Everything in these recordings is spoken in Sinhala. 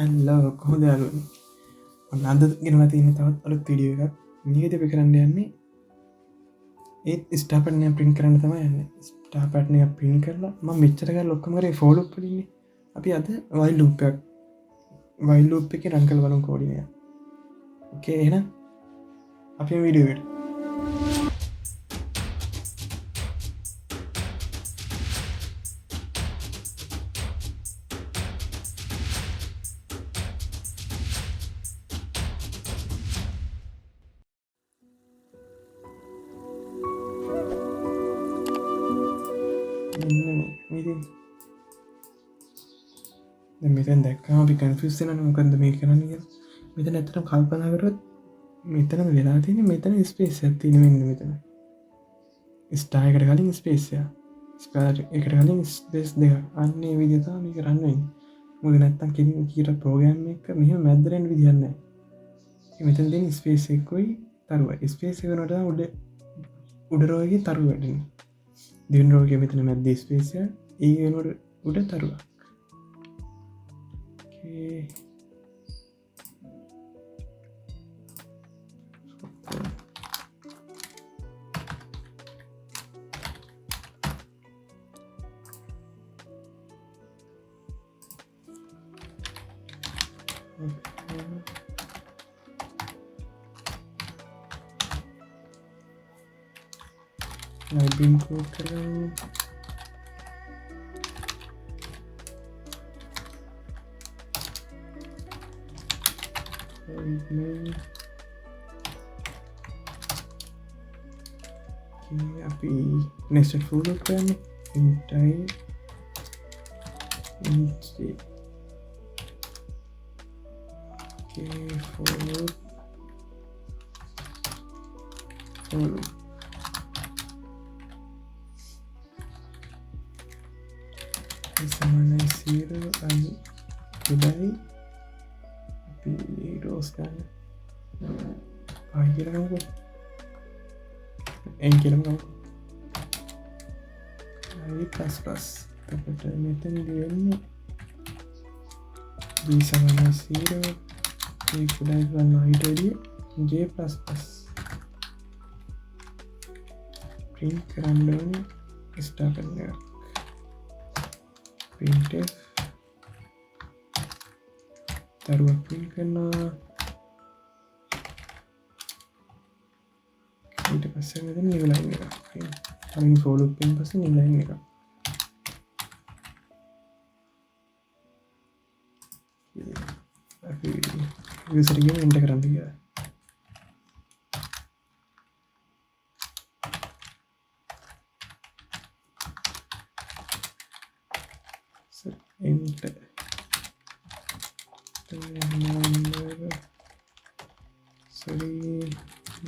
ඇල්ලෝ කොහොද යාලුවනි ඔන්න අද ගෙනලා තියෙන තවත් අලුත් වීඩියෝ එකක් මේකද අපි කරන්න යන්නේ ඒත් ස්ටාපට්නය ප්‍රින්ට් කරන්න තමයි යන්නේ ස්ටාපට්නය ප්‍රින්ට් කරලා මම මෙච්චර කරලා ඔක්කොම කරේ ෆෝලොප් වලින්නේ අපි අද වයිල් ලූප් එකක් වයිල් ලූප් එකේ රන් කරලා බලමු කෝඩින් එක ඕකේ එහෙනම් අපි වීඩියෝ එකට මෙතැන් දැක්කම අපි කන්ෆිස්සන මොකක්ද මේ කරන්න කිය මෙතන ඇතරම් කල්පනා කරොත් මෙතන වෙලා තියෙන මෙතන ස්පේස් ඇතින වෙන්න මෙතන ස්ටායකට කලින් ස්පේසිය ස්පාට එකට කලින් ස්පේස් දෙක අන්නේ විදිතා මේ කරන්නයි මුද නැත්තම් කෙලින් කියීට පෝගෑම් එක මෙහම මැදරෙන් විදින්න මෙතන් දෙන ස්පේසෙක්කොයි තරුව ස්පේසකනට උඩරෝගේ තරු වැඩන දෙවන් රෝගය මෙතන මැද්ද ස්පේසිය ඒනොට උඩ තරුවක් I've cooking. අපි nested for loop කරන්නේ entire for loop සමානයි 0 අයි උඩයි අපි රෝස් ගන්න ආයි කියලාමකෝ එන් කියලාමකෝ ආයි ++ අපිට මෙතන දෙන්නේ b සමානයි 0 a උඩයි ගන්න height එළිය j++ print කරන්න ඕනේ ස්ටාර් කරන්න එක printf තරුවක් print කරනවා ඊට පස්සේ මෙතන new line එක අපි for loop එකෙන් පස්සේ new line එක අපි user එකෙන් enter කරන්න කියලා enter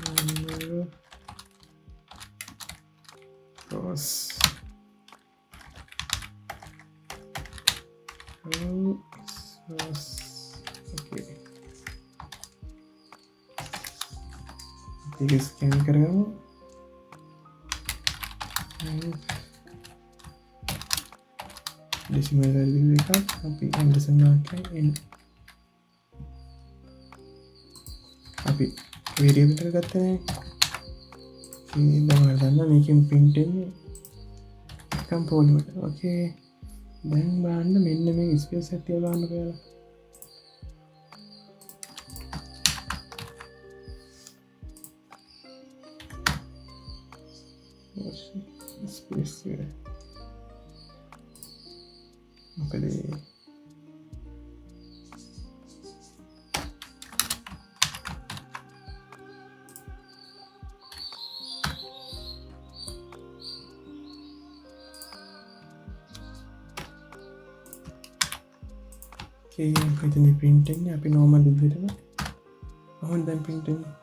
number cross okay ඒක ස්කෑන් කරගමු decimal value එකක් අපි Anderson mark එකයි අපි variable එක ගත්තේ නැහැ දැන් මේකෙන් print වෙන්නේ component okay දැන් බලන්න මෙන්න මේ ස්පේස් එක තියලා බලන්න කියලා ස්පේස් එක මොකද මෙතන print එකනේ අපි normal විදිහටම කොහොමද දැන් print වෙන්නේ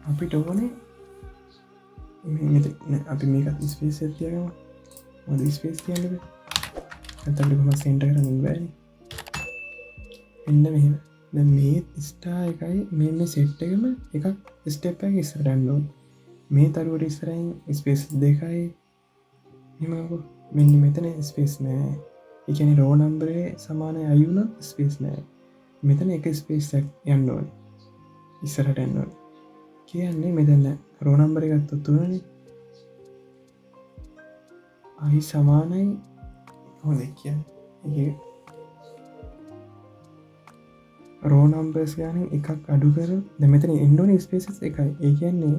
අපිට ඕනේ මෙතන අපි මේක ස්පේස් එක තියගමු මොකද ස්පේස් කියන්නේ නැත්නම් කොහොම සෙන්ටර් කරන්න බෑනේ එන්න මෙහෙම දැන් මේ ස්ටාර් එකයි මේ සෙට් එකම එකක් ස්ටෙප් එකක් ඉස්සරහට යන්න ඕනේ මේ තරුවට ඉස්සරහින් ස්පේස් දෙකයි එහෙමකෝ මෙන්න මෙතන ස්පේස් නෑ ඒ කියන්නේ රෝ නම්බරේ සමානයි අයුන ස්පේස් නෑ මෙතන එක ස්පේස් යන්න ඕන ඉස්සරට යන්න ඕන කියන්නේ මෙතන්න රෝ නම්බර එකත් තුනනේ අයි සමානයි හොඳ කියන්න රෝනම්බර්ස් ගාන එකක් අඩු කර මෙතන ඉන්ඩෝන ස්පේසස් එකයි ඒ කියන්නේ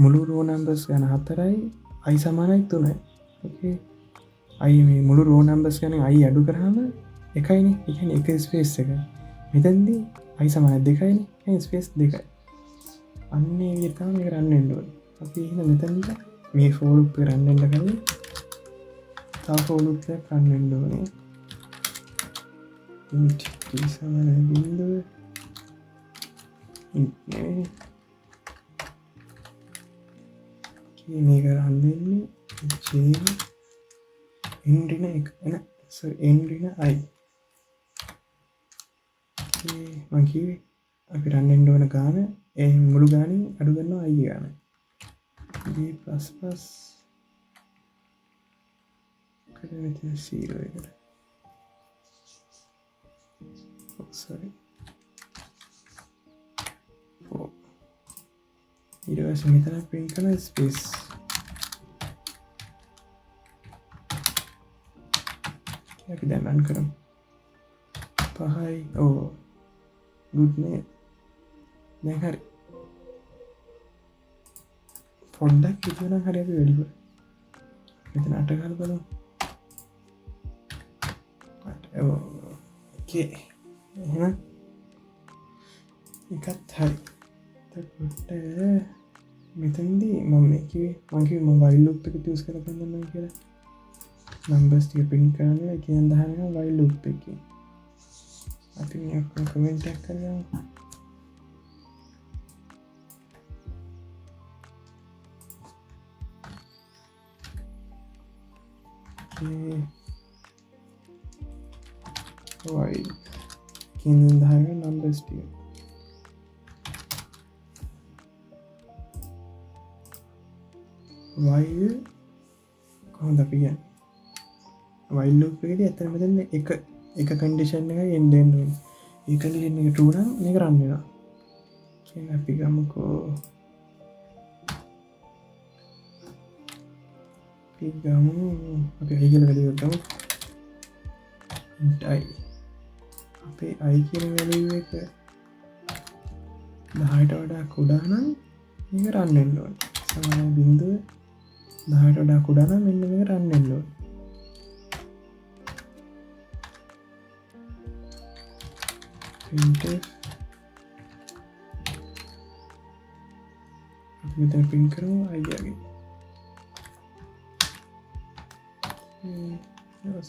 මුළු රෝනම්බර්ස් ගන හතරයි අයි සමානයි තුනයි අයි මේ මුළු රෝනම්බර්ස් ගන අයි අඩු කරහම එකයින එක එක ස්පේස් එක මෙතැන්දී අයි සමාන දෙකයින ස්පේස් දෙකයි අන්නේ විතාම කරන්න එන්ඩුවන් අපි මෙතැන්ට මේ ෆෝලුප් කරන්නට කලින් ෆෝලුප් කරන්න ඕනේ සමන බින්දුව මේ කරන්නන්නේ එන්ඩින එක එන්ඩින අයි මකිවේ අපි රන්නෙන්ඩ වන ගාන ඒ මුළු ගානින් අඩුගන්න අයි ගාන පස් සීරකට sorry ඊටවස මෙතන ප්‍රින්ට් කරන ස්පේස් අපි දැන් රන් කරමු 5යි good නේ දැන් හරි පොඩ්ඩක් හිතුවනම් හරි අපි වැඩි මෙතන 8 ගාලා බලමු ඕකේ එහෙනම් එකත් හරි එතකොට මෙතනදී මම කිව්වේ මම වයිල් ලූප් එක යූස් කරලා පෙන්නන්නම් කියලා නම්බර්ස් ටික print කරන්න කියන දහනක වයිල් ලූප් එකකින් අපි මේක කමෙන්ට් එකක් කරගමු while කියන දහනක නම්බර්ස් ටික while කොහොමද අපි කියන්නේ while loop එකේදී ඇත්තටම මෙතන එක කන්ඩිෂන් එකයි end වෙන්නේ. ඒ කන්ඩිෂන් එක true නම් මේක run වෙනවා. කියන අපි ගමුකෝ අපි i කියලා value එකක් ගමු. int i අපේ i කියන value එක 10ට වඩා කුඩා නම් මේක run වෙන්න ඕනේ. සමාන බිංදුව 10ට වඩා කුඩා නම් මෙන්න මේක run වෙන්න ඕනේ. printf අපි මෙතන print කරමු i වගේ.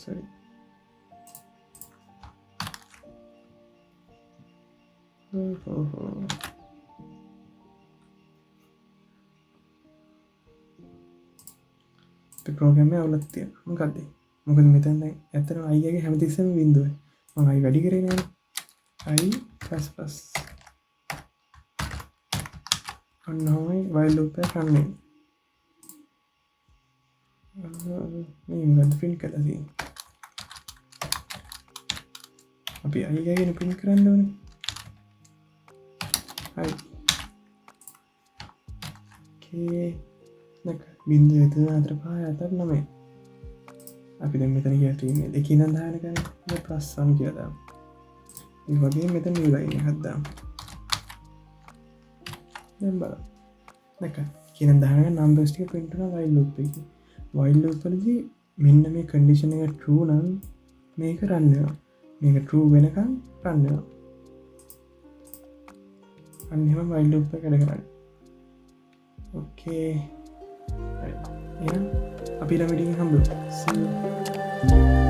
sorry ප්‍රෝග්‍රෑම් එක අවුලක් තියෙනවා. මොකද්ද? මොකද මෙතන දැන් ඇත්තටම i එකේ හැමතිස්සෙම බිඳුවයි. මම i වැඩි කරේ නෑනේ. i ++ අන්නෝයි while loop එක run වෙන්නේ. මේ මොකද්ද print කරලා තියෙන්නේ? අපි i එකේ print කරන්න ඕනේ. i okay බින්දුව 4 5 4 9 අපි දැන් මෙතන කියලා තියෙන්නේ එකේ ඉඳන් 10 වෙනකන් +1 කියලා දාමු. ඒ වගේම මෙතන new line එකක් දාමු. දැන් බලන්න. නැක කියන 10 වෙනකන් numbers ටික print කරන while loop එකේ. while loop වලදී මෙන්න මේ condition එක true නම් මේක run වෙනවා. මේක true වෙනකන් run වෙනවා. අන්න එහෙම while loop එක වැඩ කරන්නේ. okay අපි ඊළඟ වීඩියෝ එකෙන් හම්බෙමු. See you.